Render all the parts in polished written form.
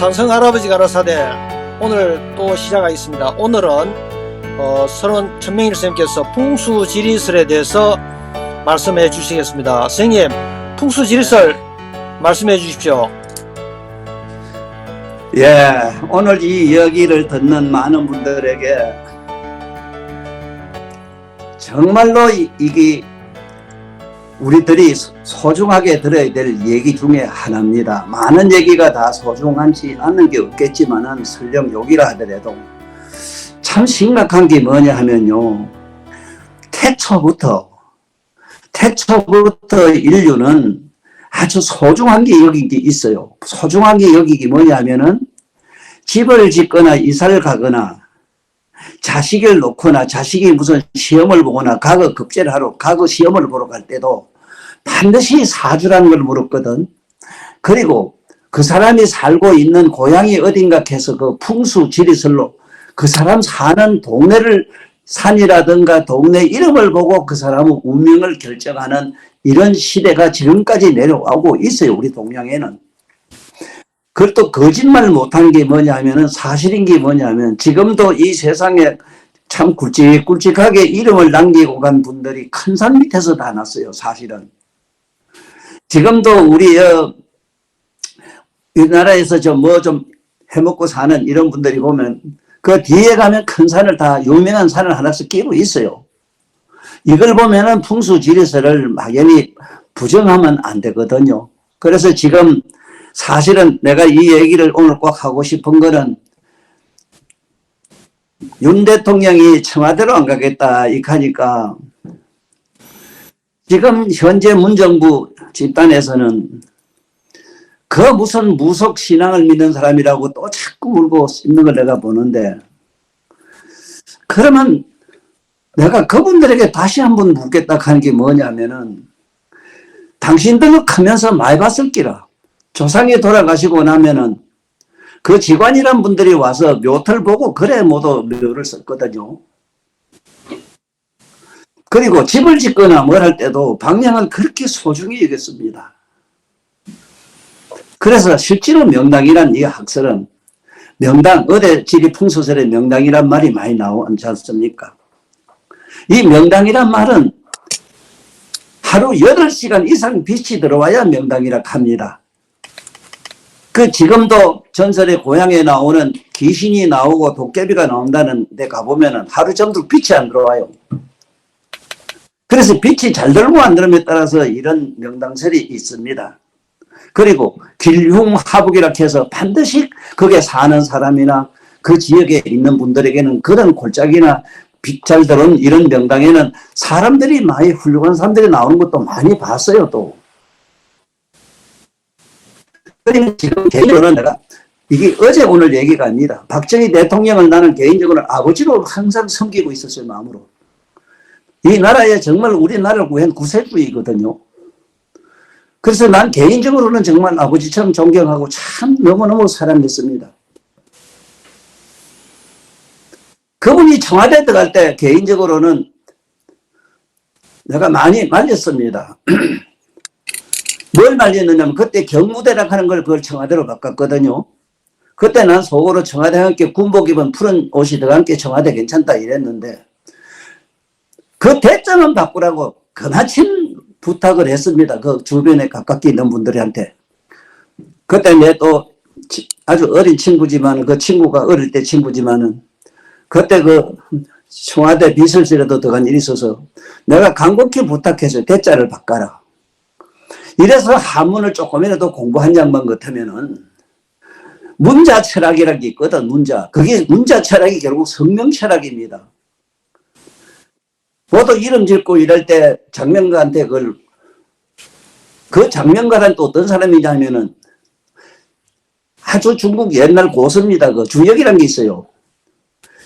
산성 할아버지 가라사대 오늘 또 시작하겠습니다. 오늘은 선원 천명일 선생님께서 풍수지리설에 대해서 말씀해 주시겠습니다. 선생님, 풍수지리설 말씀해 주십시오. 예, 오늘 이 이야기를 듣는 많은 분들에게 정말로 이게 우리들이 소중하게 들어야 될 얘기 중에 하나입니다. 많은 얘기가 다 소중하지 않는 게 없겠지만은 설령 욕이라 하더라도 참 심각한 게 뭐냐 하면요, 태초부터 인류는 아주 소중한 게 여기 있어요. 소중한 게 여기 뭐냐 하면은 집을 짓거나 이사를 가거나 자식을 놓거나 자식이 무슨 시험을 보거나 과거 급제를 하러 과거 시험을 보러 갈 때도 반드시 사주라는 걸 물었거든. 그리고 그 사람이 살고 있는 고향이 어딘가 해서 그 풍수 지리설로 그 사람 사는 동네를 산이라든가 동네 이름을 보고 그 사람의 운명을 결정하는 이런 시대가 지금까지 내려오고 있어요. 우리 동양에는. 그걸 또 거짓말 못한 게 뭐냐 하면은 사실인 게 뭐냐 하면 지금도 이 세상에 참 굵직굵직하게 이름을 남기고 간 분들이 큰 산 밑에서 다 났어요. 사실은. 지금도 우리나라에서 좀 해먹고 사는 이런 분들이 보면 그 뒤에 가면 큰 산을 다 유명한 산을 하나씩 끼고 있어요. 이걸 보면은 풍수지리설을 막연히 부정하면 안 되거든요. 그래서 지금 사실은 내가 이 얘기를 오늘 꼭 하고 싶은 거는 윤 대통령이 청와대로 안 가겠다 이카니까 지금 현재 문정부 집단에서는 그 무슨 무속 신앙을 믿는 사람이라고 또 자꾸 울고 있는 걸 내가 보는데, 그러면 내가 그분들에게 다시 한번 묻겠다 하는 게 뭐냐면은 당신들은 크면서 많이 봤을 기라. 조상이 돌아가시고 나면은 그 직관이란 분들이 와서 묘틀 보고 그래 모두 묘를 썼거든요. 그리고 집을 짓거나 뭘 할 때도 방향을 그렇게 소중히 여겼습니다. 그래서 실제로 명당이란 이 학설은 명당, 어대 지리 풍수설의 명당이란 말이 많이 나오지 않습니까? 이 명당이란 말은 하루 8시간 이상 빛이 들어와야 명당이라 합니다. 그 지금도 전설의 고향에 나오는 귀신이 나오고 도깨비가 나온다는 데 가보면은 하루 정도 빛이 안 들어와요. 그래서 빛이 잘 들고 안 들음에 따라서 이런 명당설이 있습니다. 그리고 길흉하북이라 해서 반드시 거기에 사는 사람이나 그 지역에 있는 분들에게는 그런 골짜기나 빛 잘 들어온 이런 명당에는 사람들이 많이 훌륭한 사람들이 나오는 것도 많이 봤어요. 또 그러니까 지금 개인적으로는 내가 이게 어제 오늘 얘기가 아니라 박정희 대통령을 나는 개인적으로 아버지로 항상 섬기고 있었어요. 마음으로. 이 나라에 정말 우리나라를 구한 구세주이거든요. 그래서 난 개인적으로는 정말 아버지처럼 존경하고 참 너무너무 사랑했습니다. 그분이 청와대 들어갈 때 개인적으로는 내가 많이 말렸습니다. 뭘 말렸느냐면 그때 경무대라 하는 걸 그걸 청와대로 바꿨거든요. 그때 난 속으로 청와대 함께 군복 입은 푸른 옷이 들어간 게 청와대 괜찮다 이랬는데 그 대장은 바꾸라고 그나친 부탁을 했습니다. 그 주변에 가깝게 있는 분들한테. 그때 내 또 아주 어린 친구지만 그 친구가 어릴 때 친구지만은 그때 그 청와대 비서실에도 들어간 일이 있어서 내가 간곡히 부탁해서 대자를 바꿔라. 이래서 한문을 조금이라도 공부한 양반 같으면은 문자 철학이라는 게 있거든. 그게 문자 철학이 결국 성명 철학입니다. 모두 이름 짓고 이럴 때 장명가한테 그 장명가란 또 어떤 사람이냐면은 아주 중국 옛날 고서입니다. 그 주역이라는 게 있어요.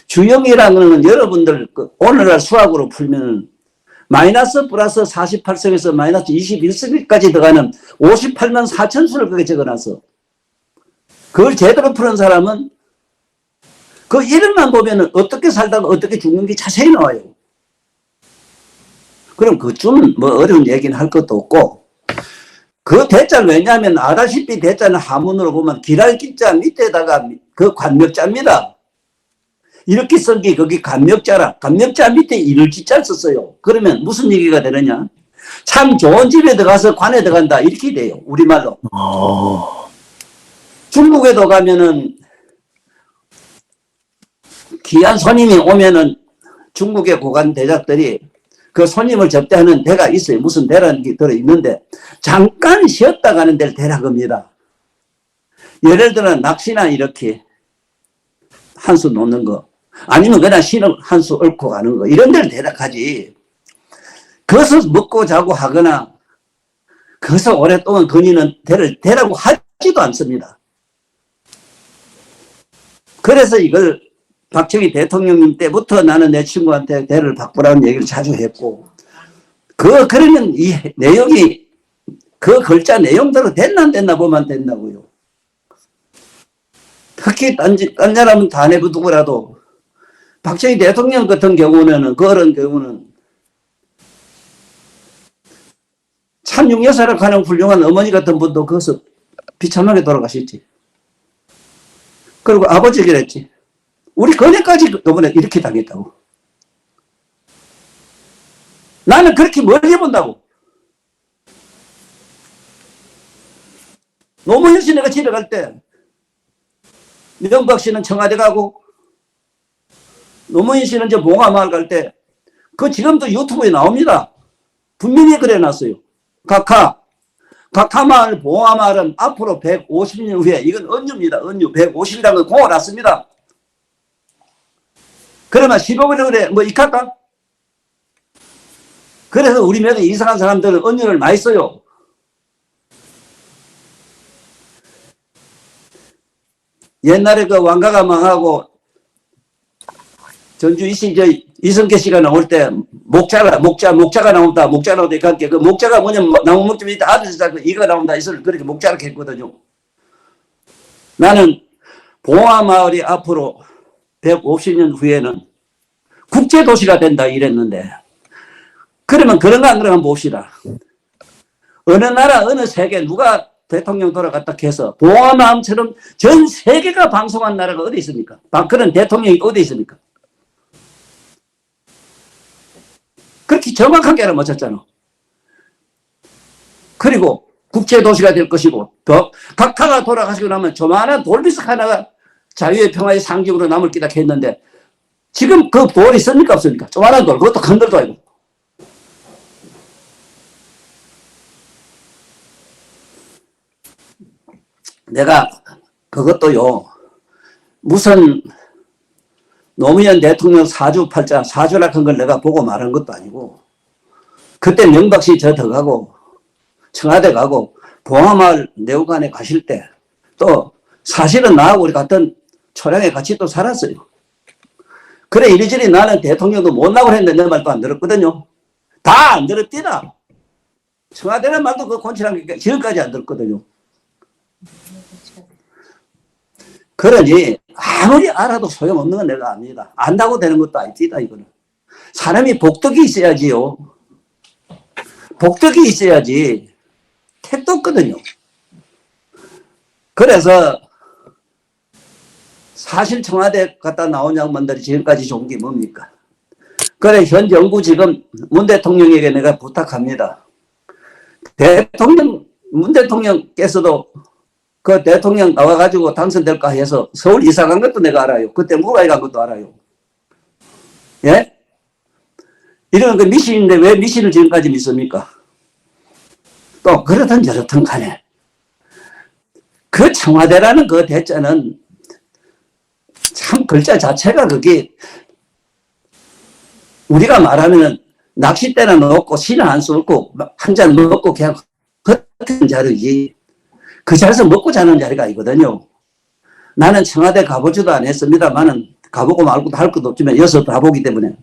주역이라는 거는 여러분들 오늘날 수학으로 풀면은 마이너스 플러스 48성에서 마이너스 21성까지 들어가는 58만 4천수를 그게 적어놨어. 그걸 제대로 푸는 사람은 그 이름만 보면은 어떻게 살다가 어떻게 죽는지 자세히 나와요. 그럼 그쯤 뭐 어려운 얘기는 할 것도 없고 그 대자는 왜냐하면 알다시피 대자는 한문으로 보면 기랄기자 밑에다가 그 관명자입니다. 이렇게 쓴 게 거기 관명자라. 관명자 밑에 이를기자 썼어요. 그러면 무슨 얘기가 되느냐? 참 좋은 집에 들어가서 관에 들어간다. 이렇게 돼요. 우리말로. 중국에도 가면은 귀한 손님이 오면은 중국의 고관 대작들이 그 손님을 접대하는 데가 있어요. 무슨 대라는 게 들어있는데 잠깐 쉬었다 가는 데를 대라 겁니다. 예를 들어 낚시나 이렇게 한수 놓는 거 아니면 그냥 쉬는 한수 얽고 가는 거 이런 데를 대라 가지. 거기서 먹고 자고 하거나 거기서 오랫동안 거니는 데를 대라고 하지도 않습니다. 그래서 이걸 박정희 대통령님 때부터 나는 내 친구한테 대를 바꾸라는 얘기를 자주 했고, 그러면 이 내용이, 그 글자 내용대로 됐나 안 됐나 보면 된다고요. 특히 딴 사람은 다 내부두고라도, 박정희 대통령 같은 경우는, 그런 경우는, 참육여사를 하는 훌륭한 어머니 같은 분도 거기서 비참하게 돌아가셨지. 그리고 아버지 그랬지. 우리 그네까지 이번에 이렇게 당했다고. 나는 그렇게 멀리 본다고. 노무현 씨 내가 집에 갈 때 명박 씨는 청와대 가고 노무현 씨는 저 봉화마을 갈 때 그 지금도 유튜브에 나옵니다. 분명히 그래놨어요. 각하마을 봉화마을은 앞으로 150년 후에 이건 은유입니다. 은유 150이라는 걸 공어놨습니다. 그러면 15년 후에 뭐 이할까? 그래서 우리 면에 이상한 사람들은 은유를 많이 써요. 옛날에 그 왕가가 망하고 전주 이성계 씨가 나올 때 목자가 나온다. 목자가 나온다. 그 목자가 뭐냐면 나무 목자 밑에 아들이 자고 이가 나온다. 이걸 그렇게 목자를 했거든요. 나는 봉화마을이 앞으로 150년 후에는 국제도시가 된다 이랬는데, 그러면 그런가 안 그런가 봅시다. 어느 나라 어느 세계 누가 대통령 돌아갔다 해서 봉화마을처럼 전 세계가 방송한 나라가 어디 있습니까? 그런 대통령이 어디 있습니까? 그렇게 정확하게 알아맞혔잖아. 그리고 국제도시가 될 것이고, 또 각하가 돌아가시고 나면 조만한 돌비석 하나가 자유의 평화의 상징으로 남을 기다 했는데, 지금 그 돌이 있습니까 없습니까? 조만한 돌, 그것도 큰 돌도 아니고. 내가 그것도요, 무슨 노무현 대통령 사주팔자, 사주락한 걸 내가 보고 말한 것도 아니고, 그때 명박씨 저 들어가고, 청와대 가고, 봉화마을 내후관에 가실 때, 또 사실은 나하고 우리 같은 초량에 같이 또 살았어요. 그래, 이리저리 나는 대통령도 못나고 했는데 내 말도 안 들었거든요. 다 안 들었디다. 청와대는 말도 그 곤치란 게 지금까지 안 들었거든요. 그러니 아무리 알아도 소용없는 건 내가 압니다. 안다고 되는 것도 아닙니다. 이거는 사람이 복덕이 있어야지요. 복덕이 있어야지 택도 없거든요. 그래서 사실 청와대 갔다 나온 양반들이 지금까지 좋은 게 뭡니까? 그래, 현 정부 지금 문 대통령에게 내가 부탁합니다. 문 대통령께서도 그 대통령 나와가지고 당선될까 해서 서울 이사 간 것도 내가 알아요. 그때 무가에 간 것도 알아요. 예? 이런 그 미신인데 왜 미신을 지금까지 믿습니까? 또 그렇든 저렇든 간에 그 청와대라는 그 대자는 참 글자 자체가 그게 우리가 말하면 낚싯대나 넣고 신을 안 쏘고 한 잔 먹고 그냥 같은 자리지 그 자리에서 먹고 자는 자리가 아니거든요. 나는 청와대 가보지도 않았습니다만은 가보고 말고도 할 것도 없지만 여기서 가보기 때문에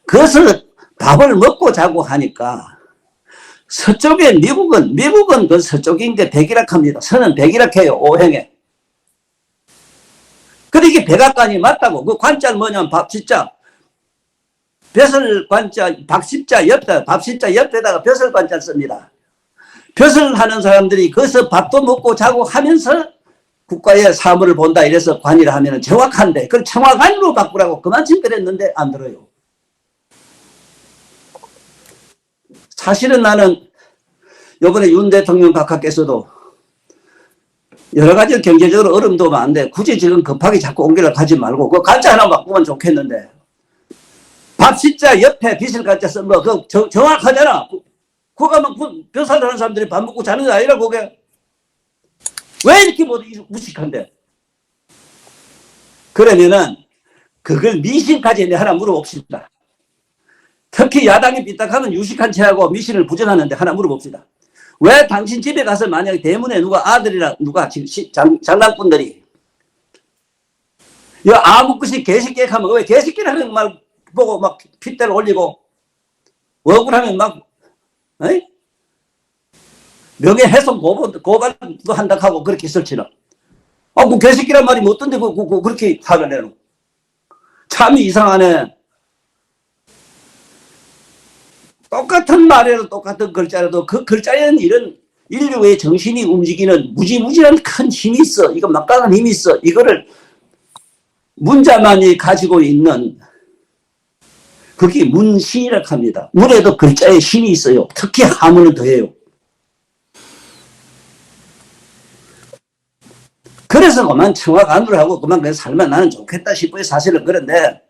그것을 밥을 먹고 자고 하니까 서쪽에 미국은 그 서쪽인 게 백이락합니다. 서는 백이락해요. 오행에. 근데 이게 백악관이 맞다고. 그 관자는 뭐냐면 밥 진짜 벼슬관자, 밥십자 옆에다가 벼슬관자를 씁니다. 벼슬 하는 사람들이 거기서 밥도 먹고 자고 하면서 국가의 사물을 본다 이래서 관이라 하면 정확한데 그걸 청와관으로 바꾸라고 그만 징그랬는데 안 들어요. 사실은 나는 이번에 윤 대통령 각하께서도 여러 가지 경제적으로 어려움도 많은데 굳이 지금 급하게 자꾸 옮기려 가지 말고 그 간자 하나 바꾸면 좋겠는데 밥십자 옆에 빚을 갖다 쓴 거 그거 정확하잖아. 그거 가면 벼슬 하는 사람들이 밥 먹고 자는 게 아니라 그게 왜 이렇게 무식한데? 그러면은 그걸 미신까지 하나 물어봅시다. 특히 야당이 삐딱하면 유식한 체하고 미신을 부정하는데 하나 물어봅시다. 왜 당신 집에 가서 만약에 대문에 누가 아들이나 누가 지금 장난꾼들이 이 아무 것이 개새끼 하면 왜 개새끼라는 말 보고 막 핏대를 올리고 억울하면 막 어이? 명예훼손 고발도 한다 하고 그렇게 설치나. 그 개새끼란 말이 뭐 어떤데 그렇게 화를 내노. 참 이상하네. 똑같은 말에도 똑같은 글자라도 그 글자에는 이런 인류의 정신이 움직이는 무지무지한 큰 힘이 있어. 이거 막강한 힘이 있어. 이거를 문자만이 가지고 있는 그게 문신이라고 합니다. 문에도 글자에 신이 있어요. 특히 하문은 더해요. 그래서 그만 청와관으로 하고 그만 그냥 살면 나는 좋겠다 싶어요. 사실은 그런데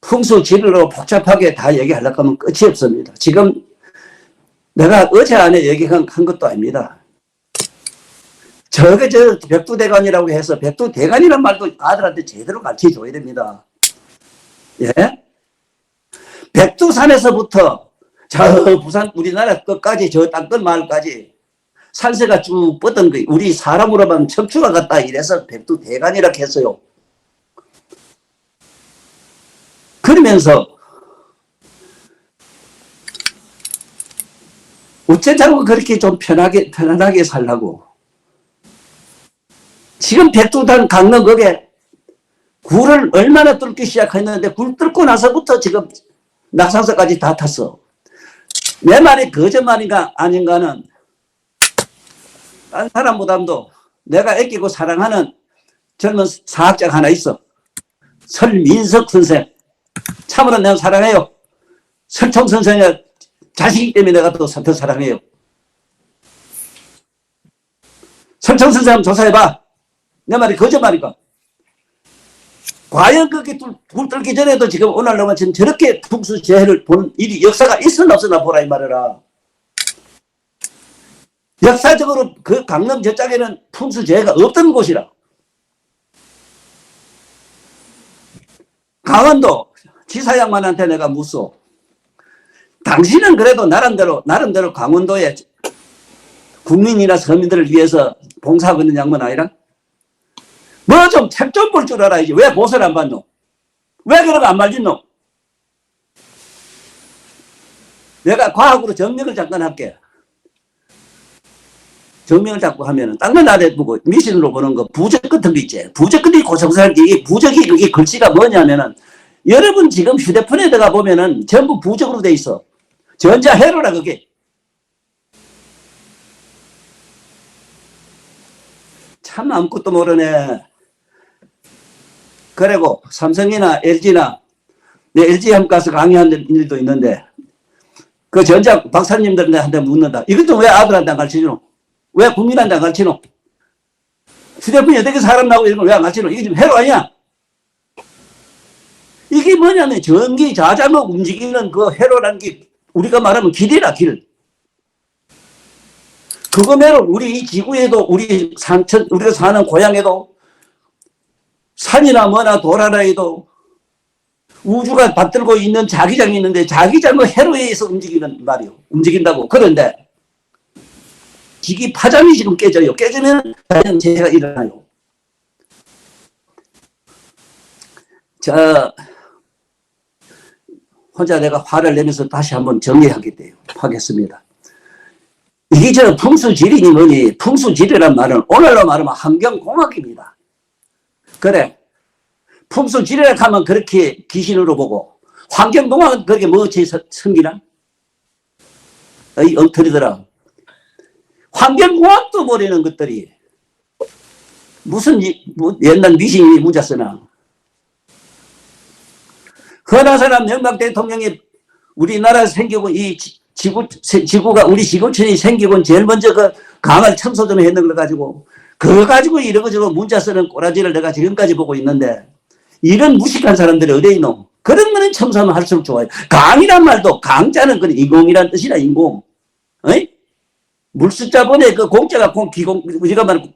풍수지리로 복잡하게 다 얘기하려고 하면 끝이 없습니다. 지금 내가 어제 안에 얘기한 것도 아닙니다. 저 백두대간이라고 해서 백두대간이란 말도 아들한테 제대로 가르쳐줘야 됩니다. 예? 백두산에서부터 저 부산 우리나라 끝까지 저 땅끝 마을까지 산세가 쭉 뻗은 거 우리 사람으로 보면 척추가 같다 이래서 백두대간이라고 했어요. 그러면서 어쩌자고 그렇게 좀 편안하게 살라고. 지금 백두산 강릉읍에 굴을 얼마나 뚫기 시작했는데 굴 뚫고 나서부터 지금 낙산사까지 다 탔어. 내 말이 거짓말인가 아닌가는 딴 사람보다도 내가 아끼고 사랑하는 젊은 사학자가 하나 있어. 설민석 선생. 참으로 내가 사랑해요. 설총 선생의 자식이기 때문에 내가 더 사랑해요. 설총 선생 한번 조사해봐. 내 말이 거짓말인가? 과연 그렇게 굴 뚫기 전에도 지금 오늘날만 지금 저렇게 풍수재해를 보는 일이 역사가 있었나 없었나 보라 이 말이라. 역사적으로 그 강릉 저쪽에는 풍수재해가 없던 곳이라. 강원도 지사 양반한테 내가 묻소. 당신은 그래도 나름대로 강원도의 국민이나 서민들을 위해서 봉사하고 있는 양반 아니라? 뭐 좀 책 좀 볼 줄 알아야지. 왜 보고서를 안 받노? 왜 그런 거 안 말짓노? 내가 과학으로 정명을 잠깐 할게. 정명을 자꾸 하면은 땅만 아래 보고 미신으로 보는 거 부적 같은 거 있지. 부적들이 고성스럽게 이 부적이 그게 글씨가 뭐냐면은 여러분 지금 휴대폰에 들어가 보면은 전부 부적으로 돼 있어. 전자회로라 그게. 참 아무것도 모르네. 그리고 삼성이나 LG나 내 LG 한번 가서 강의하는 일도 있는데 그 전자 박사님들한테 묻는다. 이것도 왜 아들한테 안 가르치노? 왜 국민한테 안 가르치노? 휴대폰이 어떻게 사람 나오고 이런 걸 왜 안 가르치노? 이게 좀 해로 아니야? 이게 뭐냐면 전기 자장으로 움직이는 그 회로라는 게 우리가 말하면 길이라 길. 그거면 우리 이 지구에도 우리가 사는 고향에도 산이나 뭐나 돌 하나에도 우주가 받들고 있는 자기장이 있는데 자기장은 회로에 의해서 움직이는 말이요. 움직인다고. 그런데 기기 파장이 지금 깨져요. 깨지면 자연재해가 일어나요. 혼자 내가 화를 내면서 다시 한번 정리하겠습니다. 이게 풍수지리니 뭐니? 풍수지리란 말은 오늘로 말하면 환경공학입니다. 그래. 풍수지리라 하면 그렇게 귀신으로 보고 환경공학은 그렇게 뭐지 성기나? 이 엉터리더라. 환경공학도 모르는 것들이 무슨 뭐 옛날 미신이 문자 쓰나. 허나사람 명박 대통령이 우리나라 생기고 이 지구가 우리 지구촌이 생기고 제일 먼저 그 강을 청소 좀 했는 걸 가지고 그거 가지고 이러고저러 문자 쓰는 꼬라지를 내가 지금까지 보고 있는데 이런 무식한 사람들이 어디 있노? 그런 거는 청소하면 할수록 좋아요. 강이란 말도 강자는 그 인공이란 뜻이라 인공. 어이? 물숫자본에 그 공자가 기공 우리가 말하는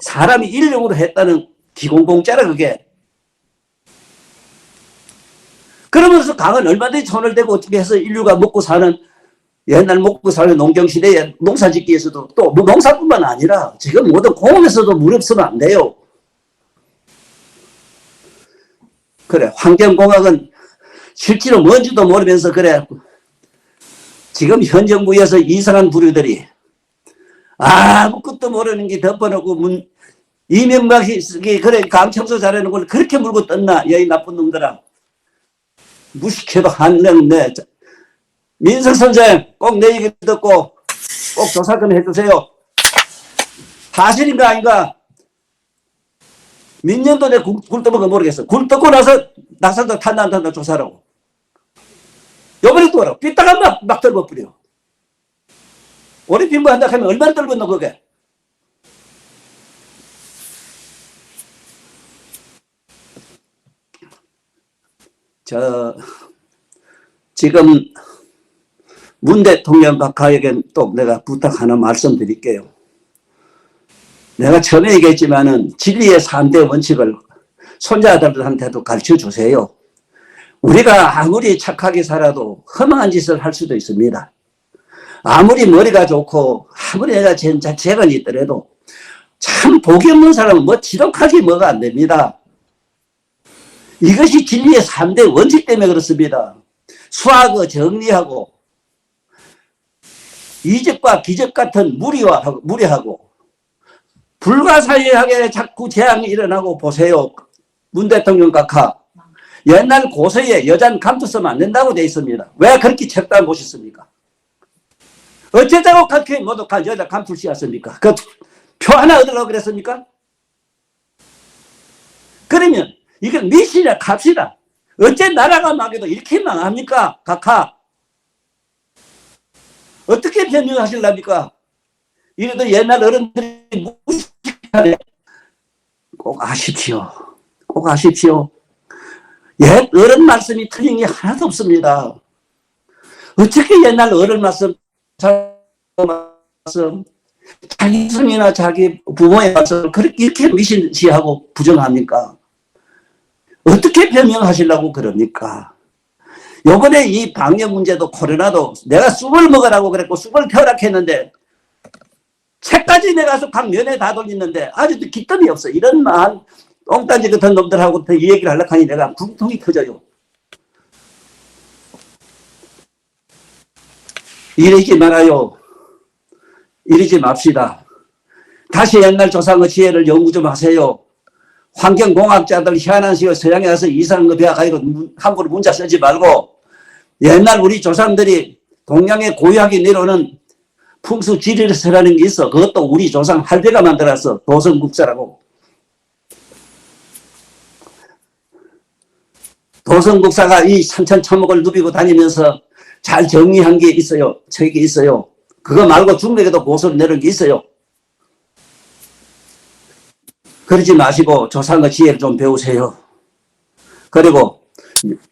사람이 인력으로 했다는 기공공자라 그게. 그러면서 강은 얼마든지 손을 대고 어떻게 해서 인류가 먹고 사는 옛날 먹고 사는 농경시대에 농사짓기에서도 또 농사뿐만 아니라 지금 모든 공업에서도 물 없으면 안 돼요. 그래 환경공학은 실제로 뭔지도 모르면서 그래 지금 현 정부에서 이상한 부류들이 아무것도 모르는 게 덮어놓고 이명박이 그래 강청소 잘하는 걸 그렇게 물고 떴나 이 나쁜 놈들아. 무식해도 한명네 민석 선생 꼭 내 얘기 듣고 꼭 조사 좀 해주세요. 사실인가 아닌가? 몇 년도 내 굴 떠먹어 모르겠어. 굴 떠고 나서 낙산도 탄다 안 탄다 조사라고. 요번에 또 와라. 삐딱한 막 떨궈 뿌려. 올림픽 뭐 한다 하면 얼마나 떨궜노 그게. 지금 문 대통령 각하에게 또 내가 부탁 하나 말씀드릴게요. 내가 처음에 얘기했지만은 진리의 3대 원칙을 손자들한테도 가르쳐 주세요. 우리가 아무리 착하게 살아도 험한 짓을 할 수도 있습니다. 아무리 머리가 좋고 아무리 내가 재간이 있더라도 참 복이 없는 사람은 뭐 지독하게 뭐가 안 됩니다. 이것이 진리의 3대 원칙 때문에 그렇습니다. 수학을 정리하고 이적과 기적 같은 무리하고 불가사의하게 자꾸 재앙이 일어나고 보세요. 문 대통령 각하 옛날 고서에 여자는 감투 쓰면 안 된다고 되어 있습니다. 왜 그렇게 책도 안 보셨습니까? 어쩌자고 그렇게 모두 여자 감투 씌웠습니까? 그 표 하나 얻으려고 그랬습니까? 그러면 이건 미신이라 갑시다. 어째 나라가 망해도 이렇게 망합니까? 각하. 어떻게 변명하실랍니까? 이래도 옛날 어른들이 무식하네. 꼭 아십시오. 꼭 아십시오. 옛 어른 말씀이 틀린 게 하나도 없습니다. 어떻게 옛날 어른 말씀, 자기 성이나 자기 부모의 말씀을 그렇게 이렇게 미신시하고 부정합니까? 어떻게 변명하시려고 그럽니까? 요번에 이 방역 문제도 코로나도 내가 쑥을 먹으라고 그랬고 쑥을 펴락했는데 책까지 내가 각 면에 다 돌리는데 아직도 기뜸이 없어. 이런 만 똥단지 같은 놈들하고 이 얘기를 하려고 하니 내가 분통이 터져요. 이러지 말아요. 이러지 맙시다. 다시 옛날 조상의 지혜를 연구 좀 하세요. 환경공학자들 희한한 식으로 서양에 가서 이상한 거 배워가지고 함부로 문자 쓰지 말고 옛날 우리 조상들이 동양의 고유하게 내려오는 풍수지리서라는 게 있어. 그것도 우리 조상 할배가 만들었어. 도성국사라고. 도성국사가 이 산천초목을 누비고 다니면서 잘 정리한 게 있어요. 책이 있어요. 그거 말고 중국에도 고서를 내는 게 있어요. 그러지 마시고 조상의 지혜를 좀 배우세요. 그리고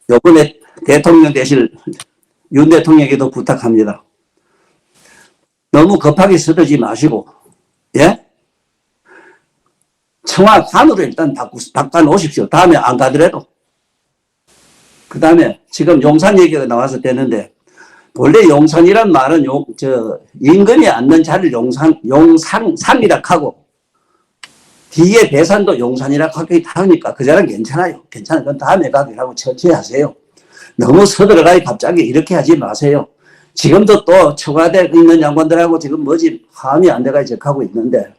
이번에 대통령 되실 윤 대통령에게도 부탁합니다. 너무 급하게 서두르지 마시고, 예? 청와 관으로 일단 바꿔 놓으십시오. 다음에 안 가더라도. 그 다음에 지금 용산 얘기가 나와서 되는데, 원래 용산이란 말은 임금이 앉는 자리를 용산이라 하고, 뒤에 배산도 용산이라 하니까 그 자리는 괜찮아요. 괜찮아요. 그건 다음에 가기로 하고 천천히 하세요. 너무 서들어가요. 갑자기 이렇게 하지 마세요. 지금도 또 청와대에 있는 양반들하고 지금 뭐지 화음이 안 돼가 적하고 있는데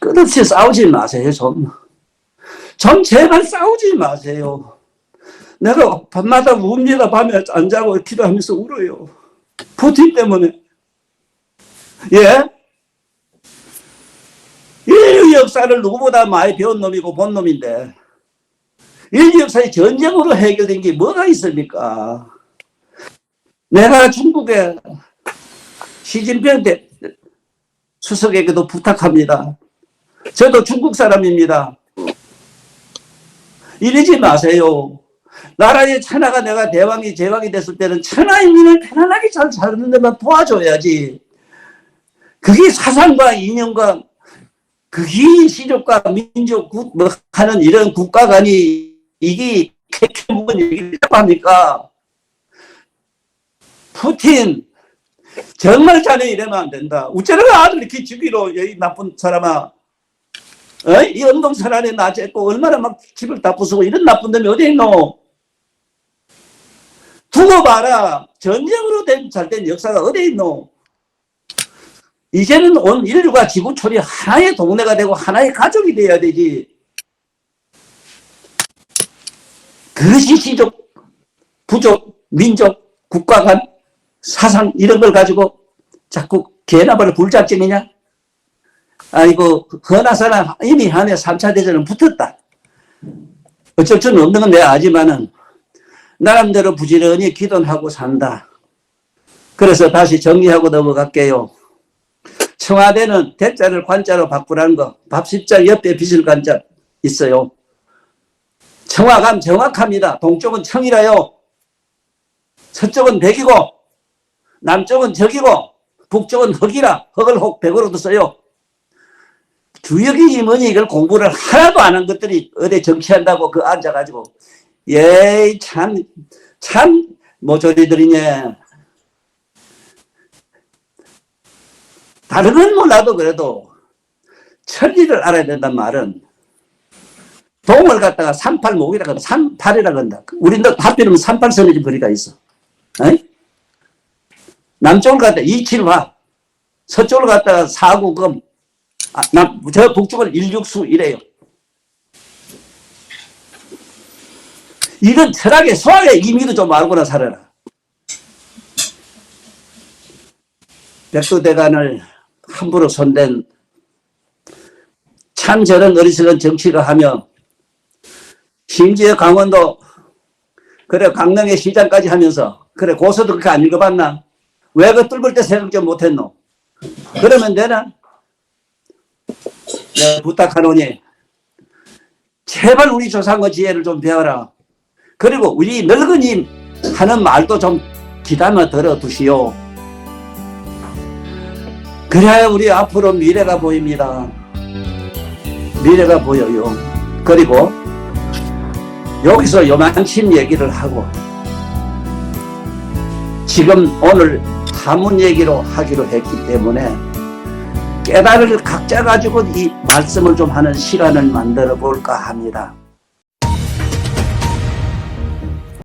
끝없이 싸우지 마세요. 좀 좀 제발 싸우지 마세요. 내가 밤마다 웁니다. 밤에 안 자고 기도하면서 울어요. 푸틴 때문에. 예? 인류 역사를 누구보다 많이 배운 놈이고 본 놈인데 인류 역사의 전쟁으로 해결된 게 뭐가 있습니까? 내가 중국에 시진핑 수석에게도 부탁합니다. 저도 중국 사람입니다. 이러지 마세요. 나라의 천하가 내가 대왕이 제왕이 됐을 때는 천하인민을 편안하게 잘 사는 데만 도와줘야지. 그게 사상과 이념과 그게 시족과 민족 뭐 하는 이런 국가 간이 이게 캐캐 묵은 얘기를 합니까? 푸틴 정말 자네 이러면 안 된다. 우째는 아들 이렇게 죽이로 이 나쁜 사람아. 이 은동선안에 놔줬고 얼마나 막 집을 다 부수고 이런 나쁜 놈이 어디 있노? 두고 봐라. 전쟁으로 잘된 역사가 어디 있노? 이제는 온 인류가 지구촌이 하나의 동네가 되고 하나의 가족이 돼야 되지. 그것이 시족, 부족, 민족, 국가 간 사상 이런 걸 가지고 자꾸 개나발을 불작정이냐? 아이고 허나사나 이미 한해 3차 대전은 붙었다. 어쩔 수는 없는 건 내가 알지만은 나름대로 부지런히 기도하고 산다. 그래서 다시 정리하고 넘어갈게요. 청와대는 대자를 관자로 바꾸라는 거, 밥십자 옆에 빚을 관자 있어요. 청와감 정확합니다. 동쪽은 청이라요. 서쪽은 백이고 남쪽은 적이고 북쪽은 흑이라 흑을 혹 백으로도 써요. 주역이 뭐니 이걸 공부를 하나도 안 한 것들이 어디 정치한다고 그 앉아가지고 예이 참 모조리들이네. 다른 건 몰라도 그래도 천리를 알아야 된단 말은 동을 갖다가 38목이라 한다. 38이라 한다. 우리는 하필이면 38선의 거리가 있어. 에이? 남쪽을 갖다가 27화 서쪽을 갖다가 4구금 저 북쪽은 169 이래요. 이런 철학의 소학의 의미도 좀 알고나 살아라. 백두대간을 함부로 손댄 참 저런 어리석은 정치를 하며 심지어 강원도 그래 강릉의 시장까지 하면서 그래 고서도 그렇게 안 읽어봤나? 왜 그 뚫을 때 생각 좀 못했노? 그러면 되나? 내가 부탁하노니 제발 우리 조상의 지혜를 좀 배워라. 그리고 우리 늙은이 하는 말도 좀 귀담아 들어두시오. 그래야 우리 앞으로 미래가 보입니다. 미래가 보여요. 그리고 여기서 요만침 얘기를 하고 지금 오늘 하문 얘기로 하기로 했기 때문에 깨달을 각자 가지고 이 말씀을 좀 하는 시간을 만들어 볼까 합니다.